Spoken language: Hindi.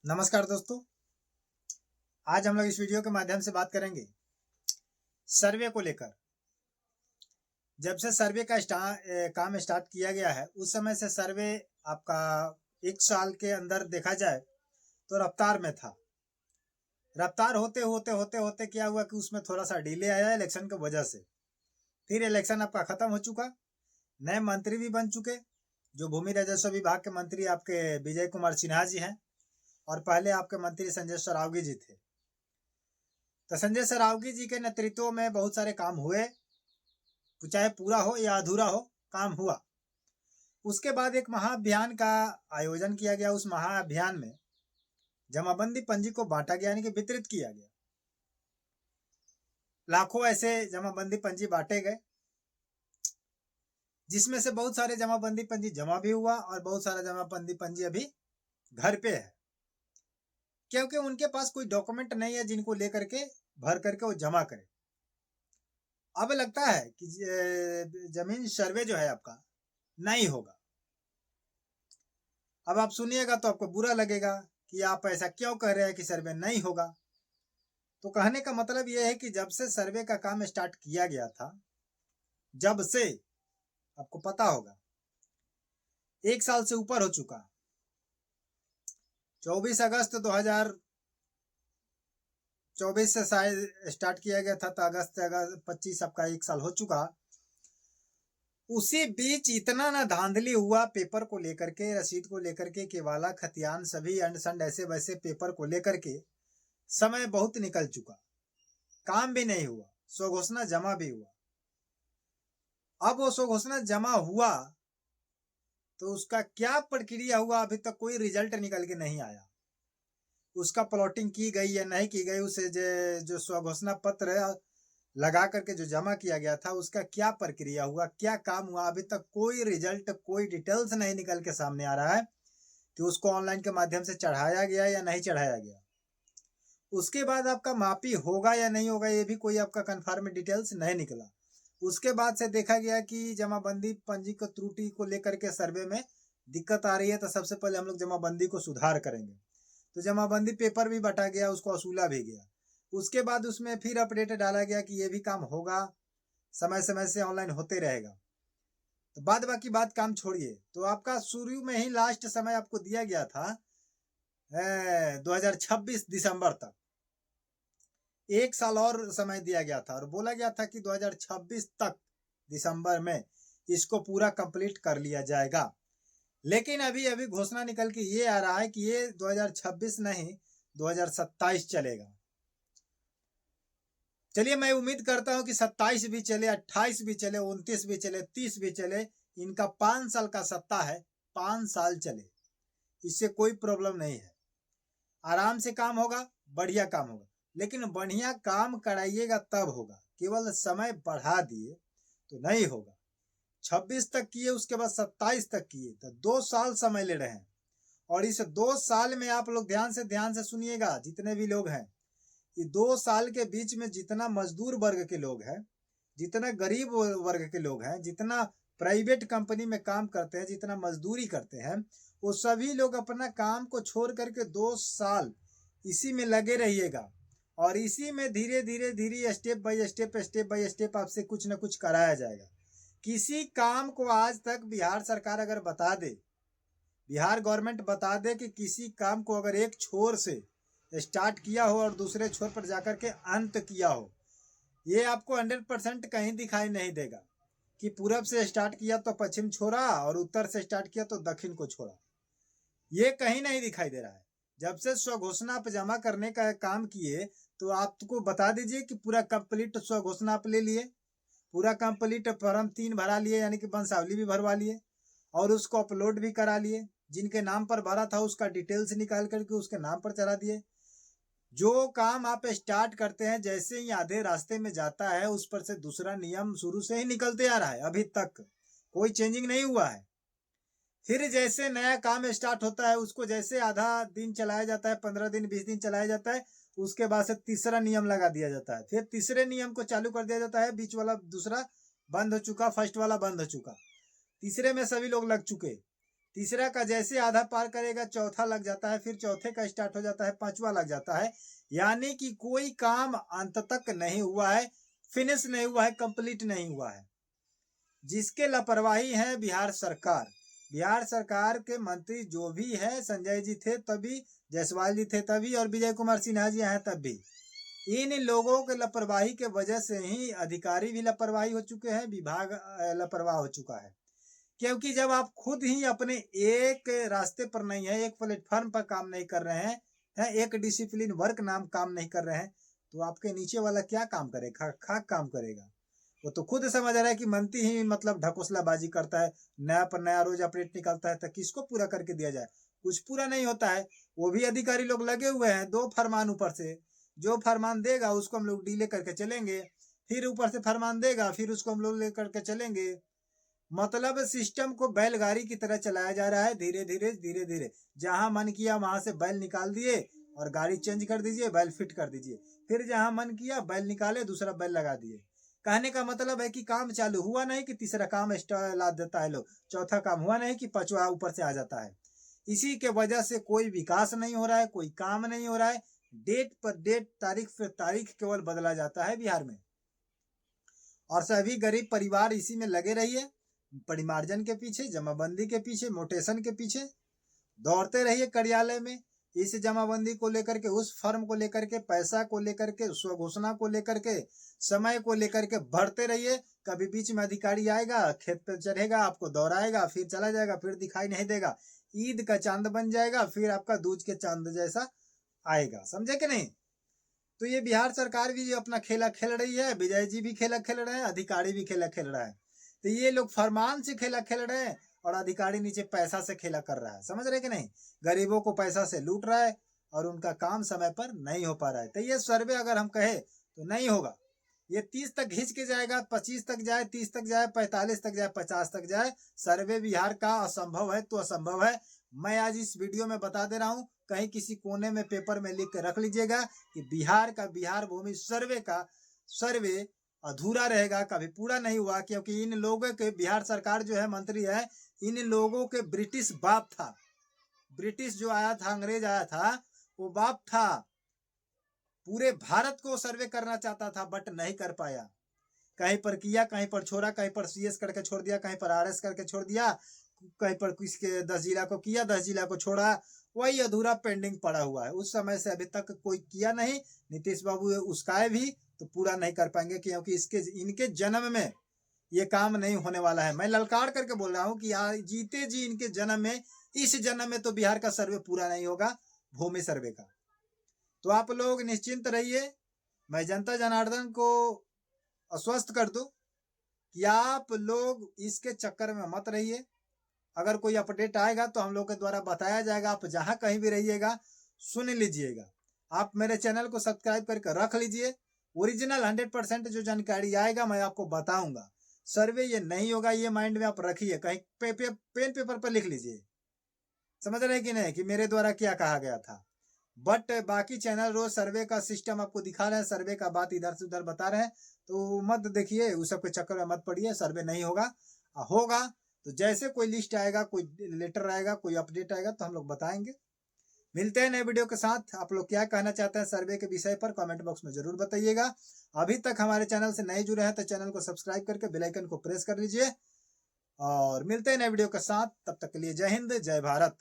नमस्कार दोस्तों। आज हम लोग इस वीडियो के माध्यम से बात करेंगे सर्वे को लेकर। जब से सर्वे का काम स्टार्ट किया गया है उस समय से सर्वे आपका 1 साल के अंदर देखा जाए तो रफ्तार में था। रफ्तार होते होते होते होते क्या हुआ कि उसमें थोड़ा सा डिले आया इलेक्शन की वजह से। फिर इलेक्शन आपका खत्म हो चुका, नए मंत्री भी बन चुके। जो भूमि राजस्व विभाग के मंत्री आपके विजय कुमार सिन्हा जी हैं और पहले आपके मंत्री संजय सरावगी जी थे। तो संजय सरावगी जी के नेतृत्व में बहुत सारे काम हुए, चाहे पूरा हो या अधूरा हो, काम हुआ। उसके बाद एक महाअभियान का आयोजन किया गया। उस महाअभियान में जमाबंदी पंजी को बांटा गया, यानी कि वितरित किया गया। लाखों ऐसे जमाबंदी पंजी बांटे गए, जिसमें से बहुत सारे जमाबंदी पंजी जमा भी हुआ और बहुत सारा जमाबंदी पंजी अभी घर पे है, क्योंकि उनके पास कोई डॉक्यूमेंट नहीं है जिनको लेकर के भर करके वो जमा करे। अब लगता है कि जमीन सर्वे जो है आपका नहीं होगा। अब आप सुनिएगा तो आपको बुरा लगेगा कि आप ऐसा क्यों कह रहे हैं कि सर्वे नहीं होगा। तो कहने का मतलब यह है कि जब से सर्वे का काम स्टार्ट किया गया था, जब से आपको पता होगा 1 साल से ऊपर हो चुका। 24 अगस्त 2024 से शायद स्टार्ट किया गया था, तो अगस्त 25 आपका 1 साल हो चुका। उसी बीच इतना ना धांधली हुआ पेपर को लेकर के, रसीद को लेकर के, केवाला खतियान सभी अंड संड ऐसे वैसे पेपर को लेकर के समय बहुत निकल चुका, काम भी नहीं हुआ, स्वघोषणा जमा भी हुआ। अब वो स्वघोषणा जमा हुआ तो उसका क्या प्रक्रिया हुआ, अभी तक कोई रिजल्ट निकल के नहीं आया। उसका प्लॉटिंग की गई या नहीं की गई, उसे जो स्वघोषणा पत्र लगा करके जो जमा किया गया था उसका क्या प्रक्रिया हुआ, क्या काम हुआ, अभी तक कोई रिजल्ट, कोई डिटेल्स नहीं निकल के सामने आ रहा है कि उसको ऑनलाइन के माध्यम से चढ़ाया गया या नहीं चढ़ाया गया। उसके बाद आपका मापी होगा या नहीं होगा, ये भी कोई आपका कन्फर्म डिटेल्स नहीं निकला। उसके बाद से देखा गया कि जमाबंदी पंजी को त्रुटि को लेकर के सर्वे में दिक्कत आ रही है, तो सबसे पहले हम लोग जमाबंदी को सुधार करेंगे। तो जमाबंदी पेपर भी बटा गया, उसको वसूला भी गया। उसके बाद उसमें फिर अपडेट डाला गया कि ये भी काम होगा, समय समय से ऑनलाइन होते रहेगा। तो बाद बाकी बात काम छोड़िए, तो आपका शुरू में ही लास्ट समय आपको दिया गया था 2026 दिसंबर तक। 1 साल और समय दिया गया था और बोला गया था कि 2026 तक दिसंबर में इसको पूरा कंप्लीट कर लिया जाएगा। लेकिन अभी अभी घोषणा निकल के ये आ रहा है कि ये 2026 नहीं 2027 चलेगा। चलिए, मैं उम्मीद करता हूं कि 27 भी चले, 28 भी चले, 29 भी चले, 30 भी चले। इनका 5 साल का सत्ता है, 5 साल चले, इससे कोई प्रॉब्लम नहीं है। आराम से काम होगा, बढ़िया काम होगा। लेकिन बढ़िया काम कराइएगा तब होगा, केवल समय बढ़ा दिए तो नहीं होगा। 26 तक किए, उसके बाद 27 तक किए, तो 2 साल समय ले रहे हैं। और इस 2 साल में आप लोग ध्यान से सुनिएगा, जितने भी लोग हैं, ये 2 साल के बीच में जितना मजदूर वर्ग के लोग हैं, जितना गरीब वर्ग के लोग हैं, जितना प्राइवेट कंपनी में काम करते हैं, जितना मजदूरी करते हैं, वो सभी लोग अपना काम को छोड़ करके 2 साल इसी में लगे रहिएगा। और इसी में धीरे धीरे धीरे स्टेप बाय स्टेप आपसे कुछ ना कुछ कराया जाएगा। किसी काम को आज तक बिहार सरकार अगर बता दे, बिहार गवर्नमेंट बता दे कि किसी काम को अगर एक छोर से स्टार्ट किया हो और दूसरे छोर पर जाकर के अंत किया हो, ये आपको 100% कहीं दिखाई नहीं देगा कि पूरब से स्टार्ट किया तो पश्चिम छोड़ा और उत्तर से स्टार्ट किया तो दक्षिण को छोड़ा। ये कहीं नहीं दिखाई दे रहा है। जब से स्वघोषणा आप जमा करने का काम किए तो आपको बता दीजिए कि पूरा कंप्लीट स्वघोषणा आप ले लिए, पूरा कंप्लीट फॉर्म 3 भरा लिए, यानी कि वंशावली भी भरवा लिए और उसको अपलोड भी करा लिए। जिनके नाम पर भरा था उसका डिटेल्स निकाल करके उसके नाम पर चढ़ा दिए। जो काम आप स्टार्ट करते हैं, जैसे ही आधे रास्ते में जाता है उस पर से दूसरा नियम शुरू से ही निकलते आ रहा है, अभी तक कोई चेंजिंग नहीं हुआ है। फिर जैसे नया काम स्टार्ट होता है उसको जैसे आधा दिन चलाया जाता है, 15 दिन 20 दिन चलाया जाता है, उसके बाद से तीसरा नियम लगा दिया जाता है। फिर तीसरे नियम को चालू कर दिया जाता है, बीच वाला दूसरा बंद हो चुका, फर्स्ट वाला बंद हो चुका, तीसरे में सभी लोग लग चुके। तीसरा का जैसे आधा पार करेगा चौथा लग जाता है, फिर चौथे का स्टार्ट हो जाता है, पांचवा लग जाता है। यानी कि कोई काम अंत तक नहीं हुआ है, फिनिश नहीं हुआ है, कंप्लीट नहीं हुआ है। जिसके लापरवाही है बिहार सरकार। बिहार सरकार के मंत्री जो भी है, संजय जी थे तभी, जायसवाल जी थे तभी, और विजय कुमार सिन्हा जी हैं तब भी। इन लोगों के लापरवाही के वजह से ही अधिकारी भी लापरवाही हो चुके हैं, विभाग लापरवाह हो चुका है। क्योंकि जब आप खुद ही अपने एक रास्ते पर नहीं है, एक प्लेटफॉर्म पर काम नहीं कर रहे हैं, एक डिसिप्लिन वर्क नाम काम नहीं कर रहे हैं, तो आपके नीचे वाला क्या काम करेगा? खाक काम करेगा। वो तो खुद समझ रहा है कि मंत्री ही मतलब ढकोसलाबाजी करता है, नया पर नया रोज अपडेट निकालता है, तो किसको पूरा करके दिया जाए? कुछ पूरा नहीं होता है। वो भी अधिकारी लोग लगे हुए हैं, 2 फरमान ऊपर से, जो फरमान देगा उसको हम लोग डीले करके चलेंगे, फिर ऊपर से फरमान देगा, फिर उसको हम लोग ले करके चलेंगे। मतलब सिस्टम को बैलगाड़ी की तरह चलाया जा रहा है, धीरे धीरे धीरे धीरे। जहां मन किया वहां से बैल निकाल दिए और गाड़ी चेंज कर दीजिए, बैल फिट कर दीजिए, फिर जहां मन किया बैल निकाले, दूसरा बैल लगा दिए। कहने का मतलब है कि काम चालू हुआ नहीं कि तीसरा काम ला देता है लोग, चौथा काम हुआ नहीं कि पांचवा ऊपर से आ जाता है। इसी के वजह से कोई विकास नहीं हो रहा है, कोई काम नहीं हो रहा है। डेट पर डेट, तारीख पर तारीख केवल बदला जाता है बिहार में। और सभी गरीब परिवार इसी में लगे रहिए, परिमार्जन के पीछे, जमाबंदी के पीछे, मोटेशन के पीछे दौड़ते रहिए कार्यालय में। इस जमाबंदी को लेकर के, उस फर्म को लेकर के, पैसा को लेकर के, स्वघोषणा को लेकर के, समय को लेकर के बढ़ते रहिए। कभी बीच में अधिकारी आएगा, खेत पे चढ़ेगा, आपको दौड़ाएगा, फिर चला जाएगा, फिर दिखाई नहीं देगा, ईद का चांद बन जाएगा, फिर आपका दूज के चांद जैसा आएगा। समझे कि नहीं? तो ये बिहार सरकार भी अपना खेला खेल रही है, विजय जी भी खेला खेल रहे हैं, अधिकारी भी खेला खेल रहा है। तो ये लोग फरमान से खेला खेल रहे हैं और अधिकारी नीचे पैसा से खेला कर रहा है। समझ रहे कि नहीं? गरीबों को पैसा से लूट रहा है और उनका काम समय पर नहीं हो पा रहा है। तो ये सर्वे अगर हम कहे तो नहीं होगा। ये 30 तक घिंच के जाएगा, 25 तक जाए, 30 तक जाए, 45 तक जाए, 50 तक जाए, सर्वे बिहार का असंभव है तो असंभव है। मैं आज इस वीडियो में बता दे रहा हूं, कहीं किसी कोने में पेपर में लिख के रख लीजिएगा कि बिहार का, बिहार भूमि सर्वे का सर्वे अधूरा रहेगा, कभी पूरा नहीं हुआ। क्योंकि इन लोगों के, बिहार सरकार जो है, मंत्री है, इन लोगों के ब्रिटिश बाप था। ब्रिटिश जो आया था, अंग्रेज आया था, वो बाप था। पूरे भारत को सर्वे करना चाहता था बट नहीं कर पाया। कहीं पर किया, कहीं पर छोड़ा, कहीं पर CS करके छोड़ दिया, कहीं पर RS करके छोड़ दिया, कहीं पर किसके 10 जिला को किया, 10 जिला को छोड़ा। वही अधूरा पेंडिंग पड़ा हुआ है। उस समय से अभी तक कोई किया नहीं। नीतीश बाबू उसका भी तो पूरा नहीं कर पाएंगे, क्योंकि इनके जन्म में ये काम नहीं होने वाला है। मैं ललकार करके बोल रहा हूँ कि जीते जी इनके जन्म में, इस जन्म में तो बिहार का सर्वे पूरा नहीं होगा, भूमि सर्वे का। तो आप लोग निश्चिंत रहिए। मैं जनता जनार्दन को आश्वस्त कर दूं कि आप लोग इसके चक्कर में मत रहिए। अगर कोई अपडेट आएगा तो हम लोग के द्वारा बताया जाएगा। आप जहां कहीं भी रहिएगा सुन लीजिएगा। आप मेरे चैनल को सब्सक्राइब करके रख लीजिए। ओरिजिनल 100% जो जानकारी आएगा मैं आपको बताऊंगा। सर्वे ये नहीं होगा, ये माइंड में आप रखिए, कहीं पेन पेपर पर लिख लीजिए। समझ रहे कि नहीं कि मेरे द्वारा क्या कहा गया था। बट बाकी चैनल रोज सर्वे का सिस्टम आपको दिखा रहे हैं, सर्वे का बात इधर से उधर बता रहे हैं, तो मत देखिए, उस सब के चक्कर में मत पड़िए। सर्वे नहीं होगा। होगा तो जैसे कोई लिस्ट आएगा, कोई लेटर आएगा, कोई अपडेट आएगा तो हम लोग बताएंगे। मिलते हैं नए वीडियो के साथ। आप लोग क्या कहना चाहते हैं सर्वे के विषय पर कमेंट बॉक्स में जरूर बताइएगा। अभी तक हमारे चैनल से नए जुड़े हैं तो चैनल को सब्सक्राइब करके बेल आइकन को प्रेस कर लीजिए। और मिलते हैं नए वीडियो के साथ। तब तक के लिए जय हिंद, जय भारत।